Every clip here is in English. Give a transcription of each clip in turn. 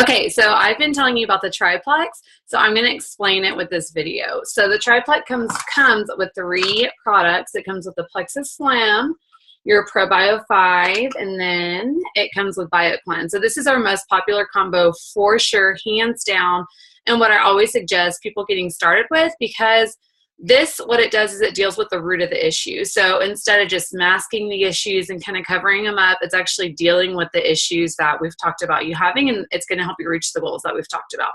Okay, so I've been telling you about the triplex, so I'm going to explain it with this video. So the triplex comes with 3 products. It comes with the Plexus Slim, your ProBio 5, and then it comes with BioCleanse. So this is our most popular combo for sure, hands down, and what I always suggest people getting started with, because this, what it does is it deals with the root of the issue. So instead of just masking the issues and kind of covering them up, it's actually dealing with the issues that we've talked about you having, and it's going to help you reach the goals that we've talked about.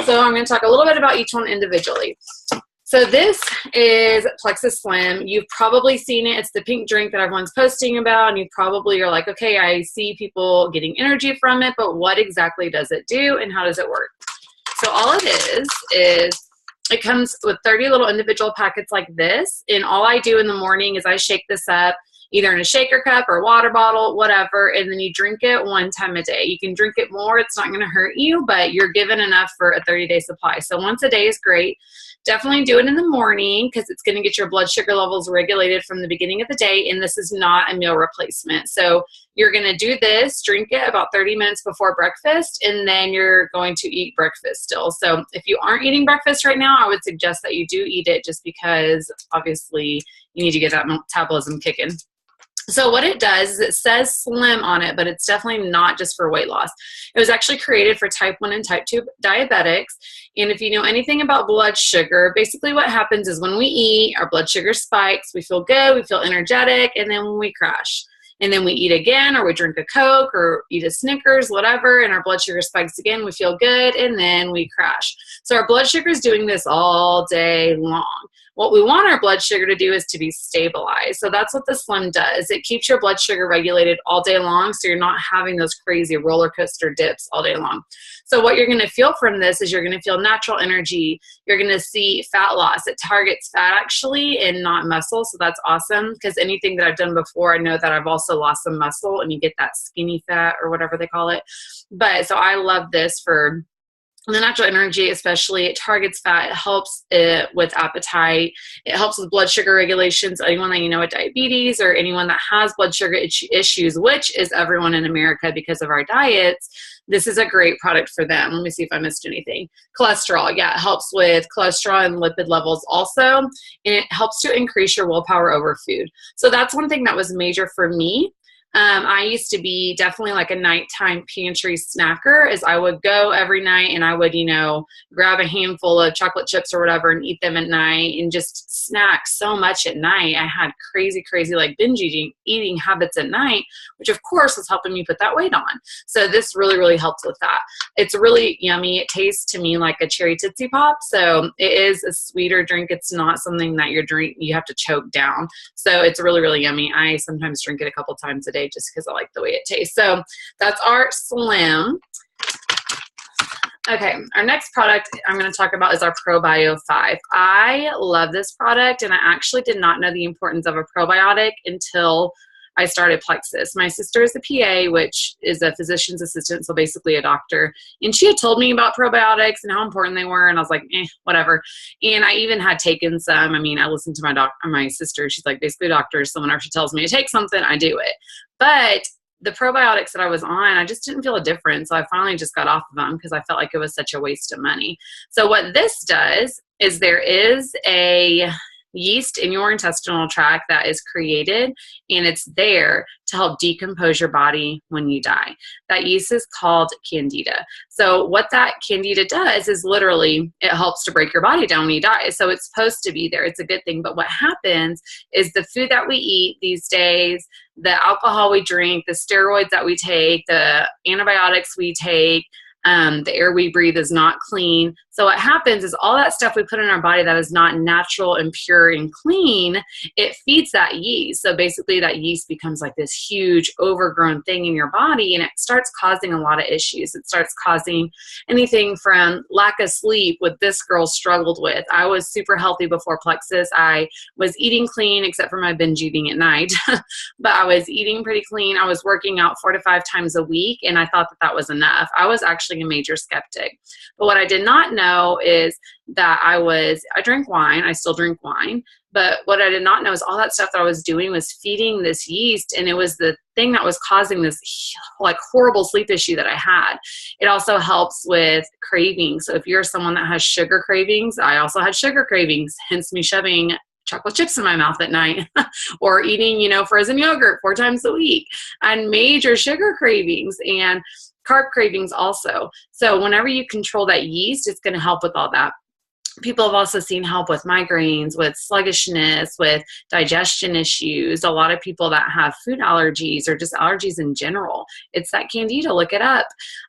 So I'm going to talk a little bit about each one individually. So this is Plexus Slim. You've probably seen it. It's the pink drink that everyone's posting about, and you probably are like, okay, I see people getting energy from it, but what exactly does it do and how does it work? So all it is it comes with 30 little individual packets like this, and all I do in the morning is I shake this up either in a shaker cup or water bottle, whatever, and then you drink it 1 time a day. You can drink it more. It's not going to hurt you, but you're given enough for a 30-day supply. So once a day is great. Definitely do it in the morning because it's going to get your blood sugar levels regulated from the beginning of the day, and this is not a meal replacement. So you're going to do this, drink it about 30 minutes before breakfast, and then you're going to eat breakfast still. So if you aren't eating breakfast right now, I would suggest that you do eat it, just because obviously you need to get that metabolism kicking. So what it does is it says slim on it, but it's definitely not just for weight loss. It was actually created for type 1 and type 2 diabetics. And if you know anything about blood sugar, basically what happens is when we eat, our blood sugar spikes, we feel good, we feel energetic, and then we crash. And then we eat again, or we drink a Coke or eat a Snickers, whatever, and our blood sugar spikes again, we feel good, and then we crash. So our blood sugar is doing this all day long. What we want our blood sugar to do is to be stabilized. So that's what the Slim does. It keeps your blood sugar regulated all day long, so you're not having those crazy roller coaster dips all day long. So what you're going to feel from this is you're going to feel natural energy. You're going to see fat loss. It targets fat actually and not muscle, so that's awesome, because anything that I've done before, I know that I've also lost some muscle, and you get that skinny fat or whatever they call it. But so I love this for the natural energy, especially. It targets fat. It helps it with appetite. It helps with blood sugar regulations. Anyone that you know with diabetes or anyone that has blood sugar issues, which is everyone in America because of our diets, this is a great product for them. Let me see if I missed anything. Cholesterol. Yeah, it helps with cholesterol and lipid levels also. And it helps to increase your willpower over food. So that's one thing that was major for me. I used to be definitely like a nighttime pantry snacker, as I would go every night and I would, grab a handful of chocolate chips or whatever and eat them at night and just snack so much at night. I had crazy like binge eating habits at night, which of course was helping me put that weight on. So this really helps with that. It's really yummy. It tastes to me like a cherry Tootsie Pop. So it is a sweeter drink. It's not something that you have to choke down. So it's really yummy. I sometimes drink it a couple times a day just because I like the way it tastes. So that's our Slim. Okay, our next product I'm going to talk about is our ProBio 5. I love this product, and I actually did not know the importance of a probiotic until I started Plexus. My sister is a PA, which is a physician's assistant, so basically a doctor. And she had told me about probiotics and how important they were, and I was like, whatever. And I even had taken some. I mean, I listened to my sister. She's like basically a doctor, so whenever she tells me to take something, I do it. But the probiotics that I was on, I just didn't feel a difference. So I finally just got off of them because I felt like it was such a waste of money. So what this does is there is a yeast in your intestinal tract that is created, and it's there to help decompose your body when you die. That yeast is called Candida. So what that Candida does is literally it helps to break your body down when you die. So it's supposed to be there. It's a good thing. But what happens is the food that we eat these days, the alcohol we drink, the steroids that we take, the antibiotics we take, the air we breathe is not clean. So what happens is all that stuff we put in our body that is not natural and pure and clean, it feeds that yeast. So basically that yeast becomes like this huge overgrown thing in your body, and it starts causing a lot of issues. It starts causing anything from lack of sleep, what this girl struggled with. I was super healthy before Plexus. I was eating clean except for my binge eating at night, but I was eating pretty clean. I was working out 4 to 5 times a week, and I thought that that was enough. I was actually a major skeptic. But what I did not know is that I drank wine. I still drink wine, But what I did not know is all that stuff that I was doing was feeding this yeast, and it was the thing that was causing this like horrible sleep issue that I had. It also helps with cravings. So if you're someone that has sugar cravings, I also had sugar cravings, hence me shoving chocolate chips in my mouth at night or eating, you know, frozen yogurt 4 times a week, and major sugar cravings and carb cravings also. So whenever you control that yeast, it's going to help with all that. People have also seen help with migraines, with sluggishness, with digestion issues. A lot of people that have food allergies or just allergies in general. It's that candida. Look it up.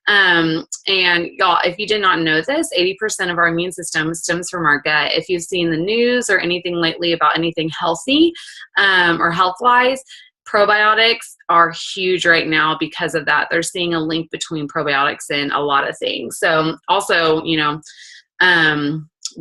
And y'all, if you did not know this, 80% of our immune system stems from our gut. If you've seen the news or anything lately about anything healthy or health-wise, probiotics are huge right now because of that. They're seeing a link between probiotics and a lot of things. So also, you know,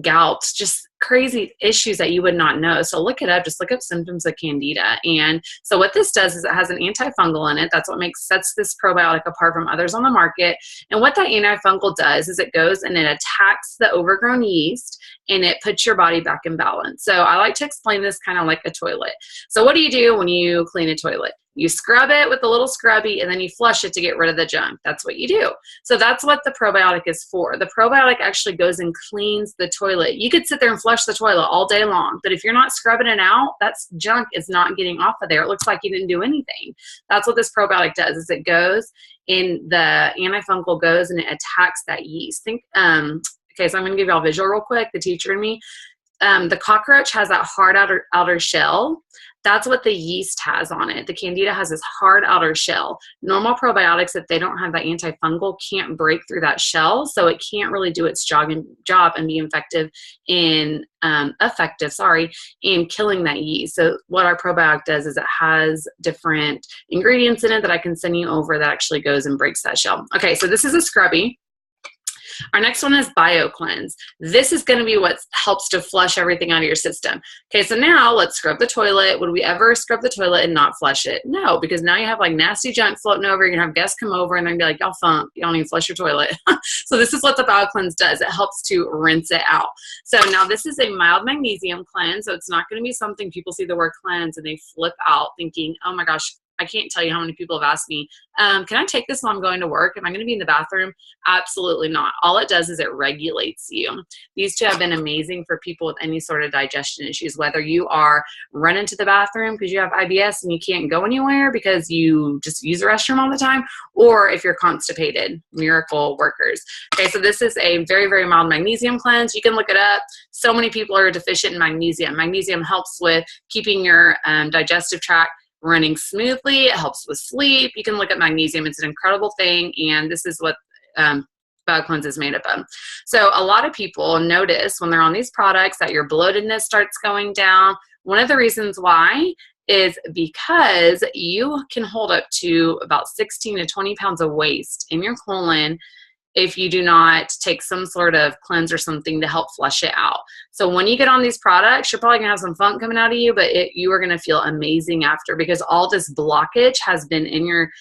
gout, just crazy issues that you would not know. So look it up, just look up symptoms of candida. And so what this does is it has an antifungal in it. That's what sets this probiotic apart from others on the market. And what that antifungal does is it goes and it attacks the overgrown yeast and it puts your body back in balance. So I like to explain this kind of like a toilet. So what do you do when you clean a toilet? You scrub it with a little scrubby and then you flush it to get rid of the junk. That's what you do. So that's what the probiotic is for. The probiotic actually goes and cleans the toilet. You could sit there and flush the toilet all day long, but if you're not scrubbing it out, that junk is not getting off of there. It looks like you didn't do anything. That's what this probiotic does, is it goes and the antifungal goes and it attacks that yeast. Okay, so I'm going to give y'all a visual real quick, the teacher and me. The cockroach has that hard outer shell. That's what the yeast has on it. The candida has this hard outer shell. Normal probiotics, if they don't have that antifungal, can't break through that shell, so it can't really do its job and be effective in killing that yeast. So what our probiotic does is it has different ingredients in it that I can send you over that actually goes and breaks that shell. Okay, so this is a scrubby. Our next one is BioCleanse. This is going to be what helps to flush everything out of your system. Okay, so now let's scrub the toilet. Would we ever scrub the toilet and not flush it? No, because now you have like nasty junk floating over. You're going to have guests come over and they're going to be like, y'all don't even flush your toilet. So this is what the BioCleanse does. It helps to rinse it out. So now this is a mild magnesium cleanse. So it's not going to be something people see the word cleanse and they flip out thinking, oh my gosh, I can't tell you how many people have asked me, can I take this while I'm going to work? Am I going to be in the bathroom? Absolutely not. All it does is it regulates you. These two have been amazing for people with any sort of digestion issues, whether you are running to the bathroom because you have IBS and you can't go anywhere because you just use the restroom all the time, or if you're constipated, miracle workers. Okay, so this is a very, very mild magnesium cleanse. You can look it up. So many people are deficient in magnesium. Magnesium helps with keeping your digestive tract running smoothly. It helps with sleep. You can look at magnesium. It's an incredible thing, and this is what BioCleanse is made up of. So a lot of people notice when they're on these products that your bloatedness starts going down. One of the reasons why is because you can hold up to about 16 to 20 pounds of waste in your colon if you do not take some sort of cleanse or something to help flush it out. So when you get on these products, you're probably gonna have some funk coming out of you, but you are gonna feel amazing after, because all this blockage has been in your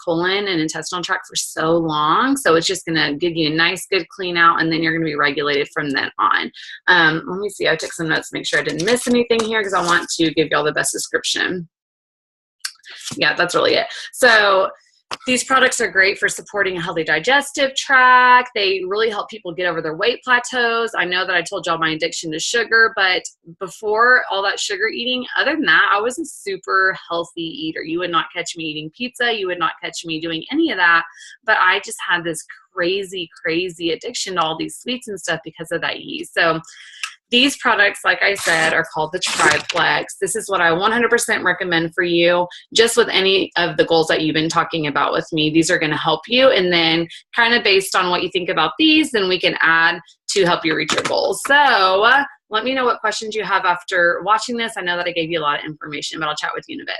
colon and intestinal tract for so long. So it's just gonna give you a nice, good clean out, and then you're gonna be regulated from then on. Let me see, I took some notes to make sure I didn't miss anything here because I want to give y'all the best description. Yeah, that's really it. So these products are great for supporting a healthy digestive tract. They really help people get over their weight plateaus. I know that I told y'all my addiction to sugar, but before all that sugar eating, other than that, I was a super healthy eater. You would not catch me eating pizza. You would not catch me doing any of that. But I just had this crazy, crazy addiction to all these sweets and stuff because of that yeast. So these products, like I said, are called the Plex. This is what I 100% recommend for you, just with any of the goals that you've been talking about with me. These are going to help you. And then kind of based on what you think about these, then we can add to help you reach your goals. So let me know what questions you have after watching this. I know that I gave you a lot of information, but I'll chat with you in a bit.